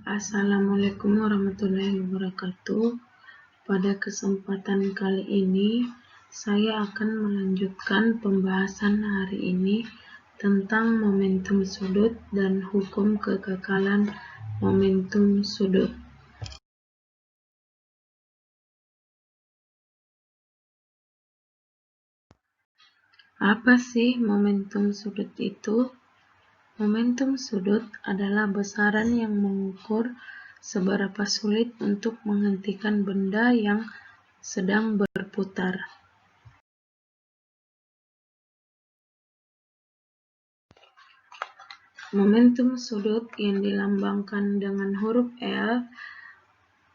Assalamualaikum warahmatullahi wabarakatuh. Pada kesempatan kali ini, saya akan melanjutkan pembahasan hari ini tentang momentum sudut dan hukum kekekalan momentum sudut. Apa sih momentum sudut itu? Momentum sudut adalah besaran yang mengukur seberapa sulit untuk menghentikan benda yang sedang berputar. Momentum sudut yang dilambangkan dengan huruf L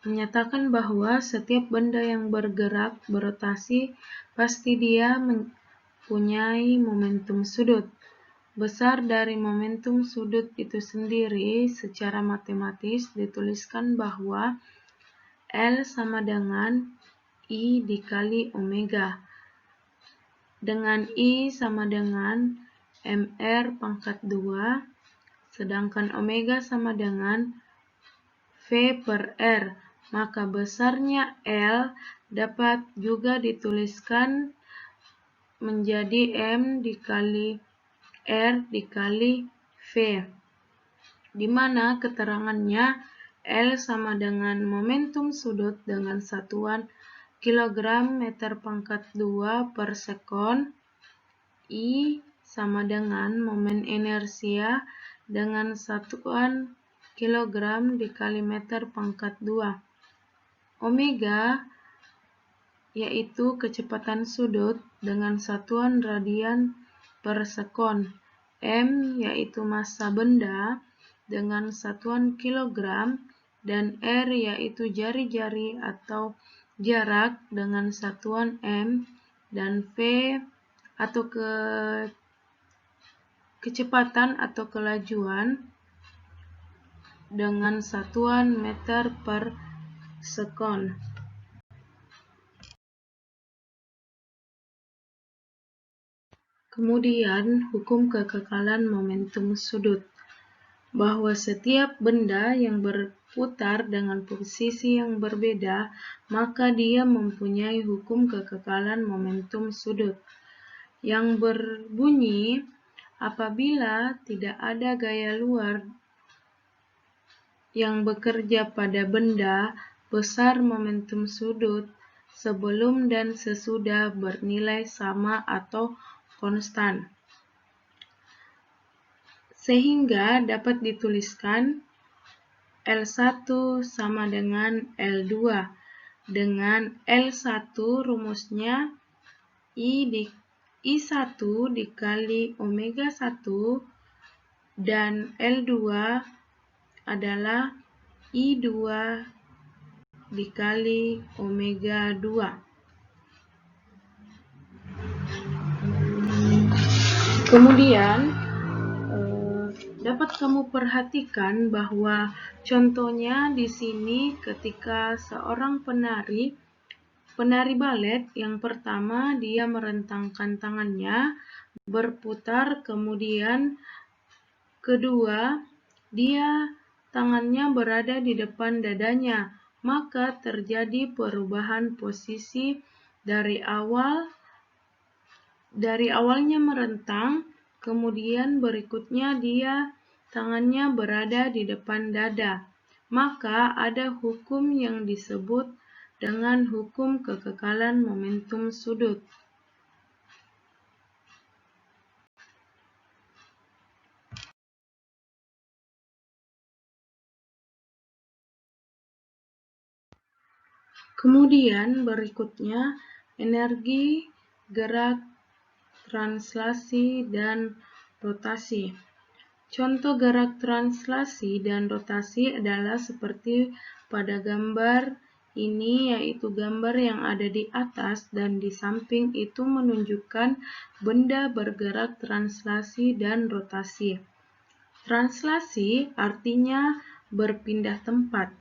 menyatakan bahwa setiap benda yang bergerak berotasi pasti dia mempunyai momentum sudut. Besar dari momentum sudut itu sendiri secara matematis dituliskan bahwa L sama dengan I dikali omega, dengan I sama dengan MR pangkat 2, sedangkan omega sama dengan V per R, maka besarnya L dapat juga dituliskan menjadi M dikali R dikali V, di mana keterangannya L sama dengan momentum sudut dengan satuan kilogram meter pangkat 2 per sekon, I sama dengan momen inersia dengan satuan kilogram dikali meter pangkat 2, omega yaitu kecepatan sudut dengan satuan radian per sekon, M yaitu massa benda dengan satuan kilogram, dan R yaitu jari-jari atau jarak dengan satuan M, dan V atau kecepatan atau kelajuan dengan satuan meter per sekon. Kemudian, hukum kekekalan momentum sudut, bahwa setiap benda yang berputar dengan posisi yang berbeda, maka dia mempunyai hukum kekekalan momentum sudut, yang berbunyi apabila tidak ada gaya luar yang bekerja pada benda, besar momentum sudut sebelum dan sesudah bernilai sama atau konstan, sehingga dapat dituliskan L1 sama dengan L2, dengan L1 rumusnya I1 dikali omega 1, dan L2 adalah I2 dikali omega 2. Kemudian dapat kamu perhatikan bahwa contohnya di sini ketika seorang penari balet, yang pertama dia merentangkan tangannya berputar, kemudian kedua dia tangannya berada di depan dadanya, maka terjadi perubahan posisi dari awalnya merentang, kemudian berikutnya dia tangannya berada di depan dada. Maka ada hukum yang disebut dengan hukum kekekalan momentum sudut. Kemudian berikutnya energi, gerak, translasi, dan rotasi. Contoh gerak translasi dan rotasi adalah seperti pada gambar ini, yaitu gambar yang ada di atas dan di samping itu menunjukkan benda bergerak translasi dan rotasi. Translasi artinya berpindah tempat,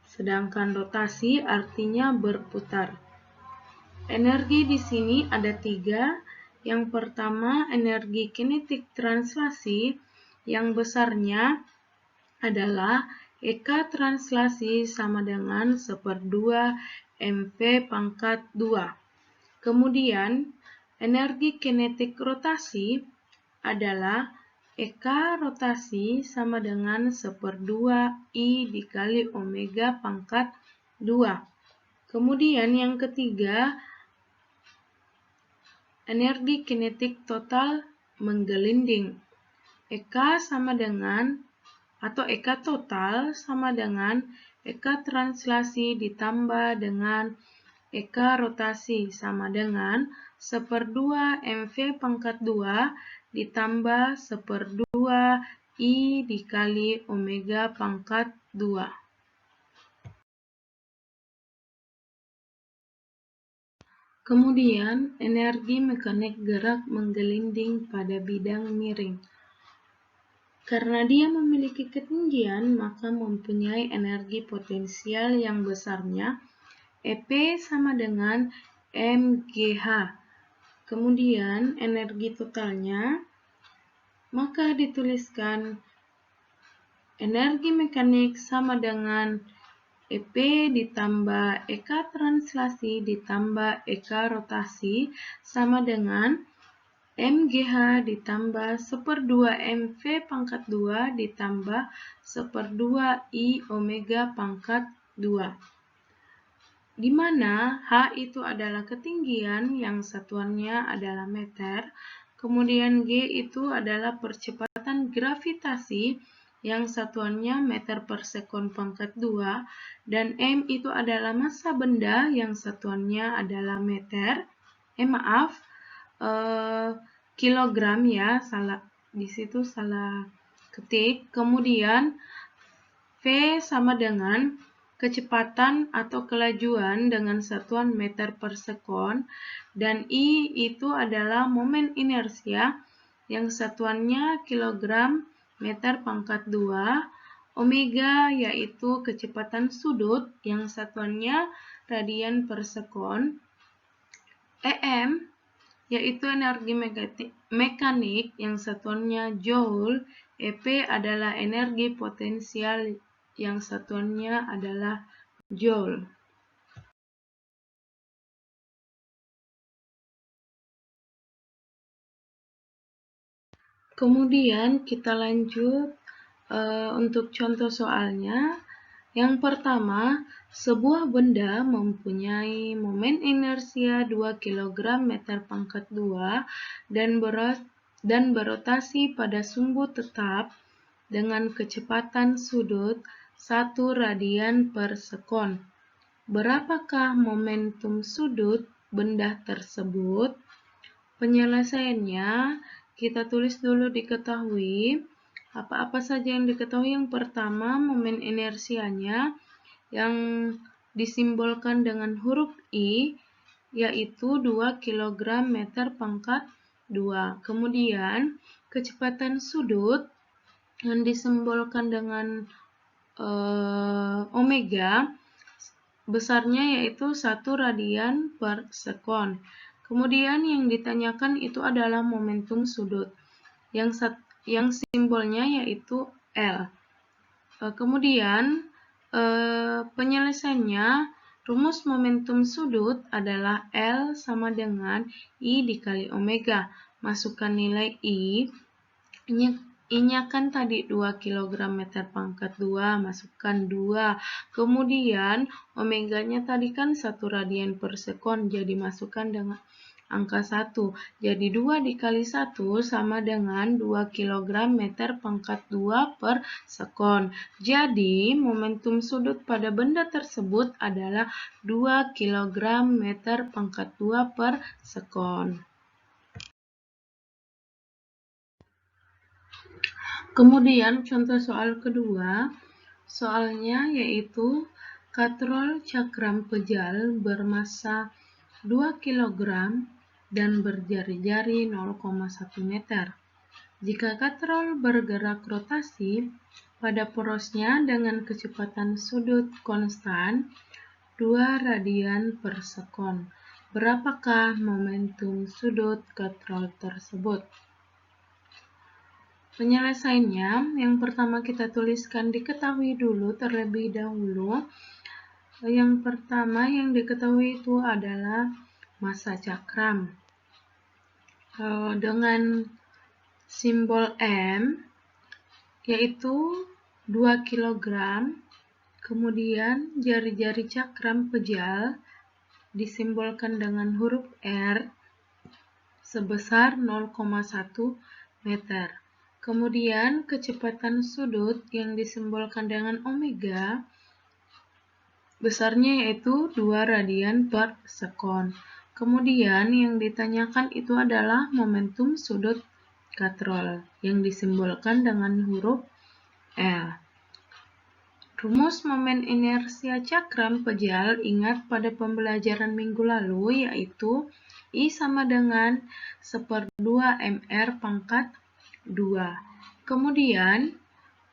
sedangkan rotasi artinya berputar. Energi di sini ada 3. Yang pertama, energi kinetik translasi yang besarnya adalah EK translasi sama dengan 1/2 mv pangkat 2. Kemudian, energi kinetik rotasi adalah EK rotasi sama dengan 1/2 I dikali omega pangkat 2. Kemudian yang ketiga, energi kinetik total menggelinding. EK sama dengan atau EK total sama dengan EK translasi ditambah dengan EK rotasi sama dengan 1/2 mv pangkat 2 ditambah 1/2 I dikali omega pangkat 2. Kemudian, energi mekanik gerak menggelinding pada bidang miring. Karena dia memiliki ketinggian, maka mempunyai energi potensial yang besarnya, EP sama dengan mgh. Kemudian, energi totalnya, maka dituliskan energi mekanik sama dengan EP ditambah EK translasi ditambah EK rotasi sama dengan mgh ditambah 1/2 mv pangkat 2 ditambah 1/2 I omega pangkat 2. Di mana H itu adalah ketinggian yang satuannya adalah meter, kemudian G itu adalah percepatan gravitasi yang satuannya meter per sekon pangkat 2, dan M itu adalah massa benda yang satuannya adalah meter. Kilogram ya, di situ salah ketik. Kemudian V sama dengan kecepatan atau kelajuan dengan satuan meter per sekon, dan I itu adalah momen inersia yang satuannya kilogram meter pangkat 2, omega yaitu kecepatan sudut yang satuannya radian per sekon, EM yaitu energi mekanik yang satuannya joule, EP adalah energi potensial yang satuannya adalah joule. Kemudian kita lanjut untuk contoh soalnya. Yang pertama, sebuah benda mempunyai momen inersia 2 kg meter pangkat 2 dan berotasi pada sumbu tetap dengan kecepatan sudut 1 radian per sekon. Berapakah momentum sudut benda tersebut? Penyelesaiannya, kita tulis dulu diketahui. Apa-apa saja yang diketahui? Yang pertama, momen inersianya yang disimbolkan dengan huruf I, yaitu 2 kg meter pangkat 2. Kemudian, kecepatan sudut yang disimbolkan dengan omega, besarnya yaitu 1 radian per sekon. Kemudian yang ditanyakan itu adalah momentum sudut, yang simbolnya yaitu L. Kemudian penyelesaiannya, rumus momentum sudut adalah L sama dengan I dikali omega. Masukkan nilai I, I-nya kan tadi 2 kg meter pangkat 2, masukkan 2. Kemudian omeganya tadi kan 1 radian per sekon, jadi masukkan dengan angka 1. Jadi 2 dikali 1 sama dengan 2 kg meter pangkat 2 per sekon. Jadi momentum sudut pada benda tersebut adalah 2 kg meter pangkat 2 per sekon. Kemudian contoh soal kedua, soalnya yaitu katrol cakram pejal bermassa 2 kg dan berjari-jari 0,1 meter. Jika katrol bergerak rotasi pada porosnya dengan kecepatan sudut konstan 2 radian per sekon, berapakah momentum sudut katrol tersebut? Penyelesaiannya, yang pertama kita tuliskan diketahui dulu terlebih dahulu. Yang pertama yang diketahui itu adalah massa cakram. Dengan simbol M, yaitu 2 kg, kemudian jari-jari cakram pejal disimbolkan dengan huruf R sebesar 0,1 meter. Kemudian kecepatan sudut yang disimbolkan dengan omega besarnya yaitu 2 radian per sekon. Kemudian yang ditanyakan itu adalah momentum sudut katrol yang disimbolkan dengan huruf L. Rumus momen inersia cakram pejal ingat pada pembelajaran minggu lalu yaitu I sama dengan 1/2 mr pangkat 2. Kemudian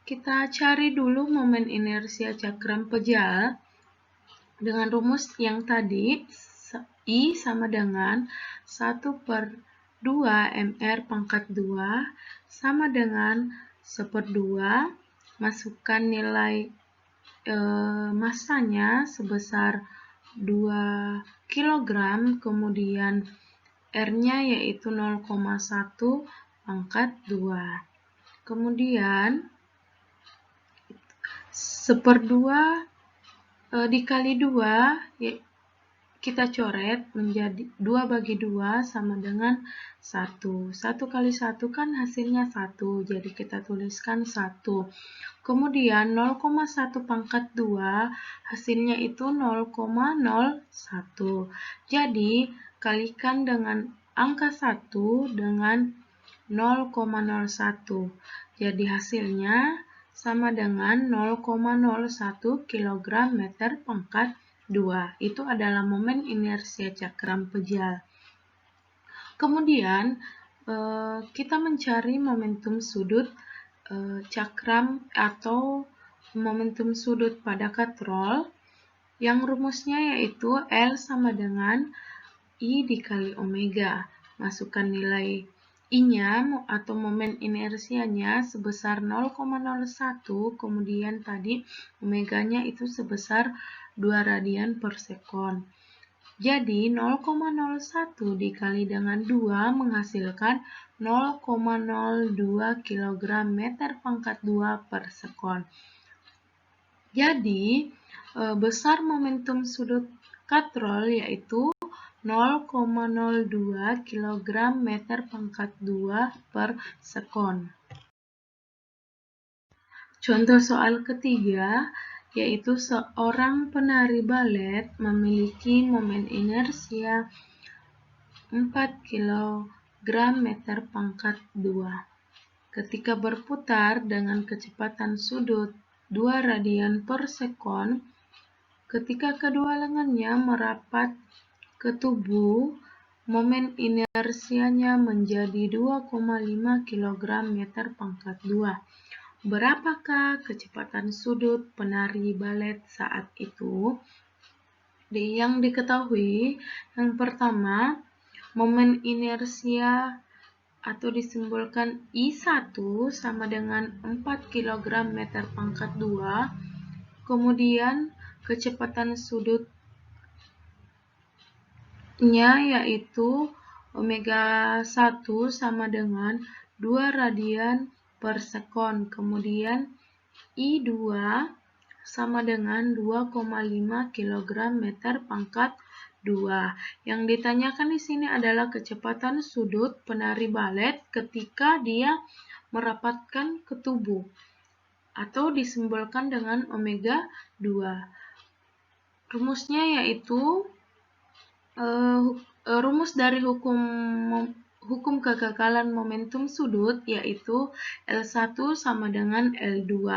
kita cari dulu momen inersia cakram pejal dengan rumus yang tadi. I sama dengan 1/2 mr pangkat 2 sama dengan 1/2, masukkan nilai massanya sebesar 2 kg, kemudian R-nya yaitu 0,1 pangkat 2. Kemudian 1/2 dikali 2 kita coret menjadi 2/2 sama dengan 1. 1 kali 1 kan hasilnya 1, jadi kita tuliskan 1. Kemudian 0,1 pangkat 2 hasilnya itu 0,01. Jadi kalikan dengan angka 1 dengan 0,01. Jadi hasilnya sama dengan 0,01 kg meter pangkat 2. Itu adalah momen inersia cakram pejal. Kemudian kita mencari momentum sudut cakram atau momentum sudut pada katrol yang rumusnya yaitu L sama dengan I dikali omega. Masukkan nilai I-nya atau momen inersianya sebesar 0,01, kemudian tadi omeganya itu sebesar 2 radian per sekon. Jadi 0,01 dikali dengan 2 menghasilkan 0,02 kg meter pangkat 2 per sekon. Jadi besar momentum sudut katrol yaitu 0,02 kg meter pangkat 2 per sekon. Contoh soal ketiga, yaitu seorang penari balet memiliki momen inersia 4 kg meter pangkat 2. Ketika berputar dengan kecepatan sudut 2 radian per sekon, ketika kedua lengannya merapat ke tubuh, momen inersianya menjadi 2,5 kg meter pangkat 2. Berapakah kecepatan sudut penari balet saat itu? Yang diketahui, yang pertama, momen inersia atau disimbolkan I1 sama dengan 4 kg meter pangkat 2. Kemudian kecepatan sudutnya yaitu omega 1 sama dengan 2 radian per sekon. Kemudian I2 sama dengan 2,5 kg meter pangkat 2. Yang ditanyakan di sini adalah kecepatan sudut penari balet ketika dia merapatkan ke tubuh atau disimbolkan dengan omega 2. Rumusnya yaitu rumus dari hukum kegagalan momentum sudut yaitu L1 sama dengan L2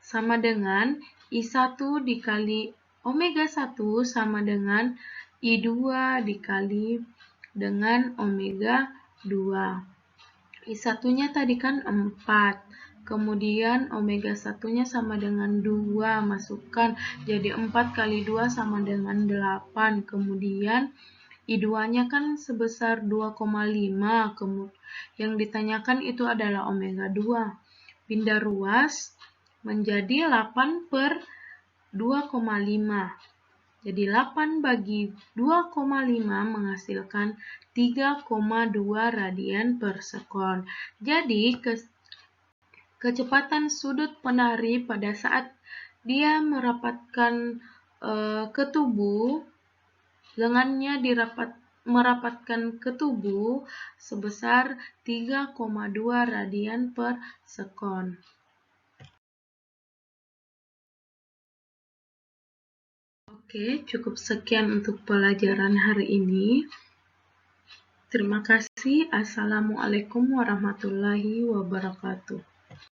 sama dengan I1 dikali omega 1 sama dengan I2 dikali dengan omega 2. I1-nya tadi kan 4. Kemudian omega 1-nya sama dengan 2, masukkan jadi 4 kali 2 sama dengan 8. Kemudian I2-nya kan sebesar 2,5, yang ditanyakan itu adalah omega 2. Pindah ruas menjadi 8 per 2,5. Jadi 8 bagi 2,5 menghasilkan 3,2 radian per sekon. Jadi kecepatan sudut penari pada saat dia merapatkan ke tubuh, lengannya merapatkan ke tubuh sebesar 3,2 radian per sekon. Oke, cukup sekian untuk pelajaran hari ini. Terima kasih. Assalamualaikum warahmatullahi wabarakatuh.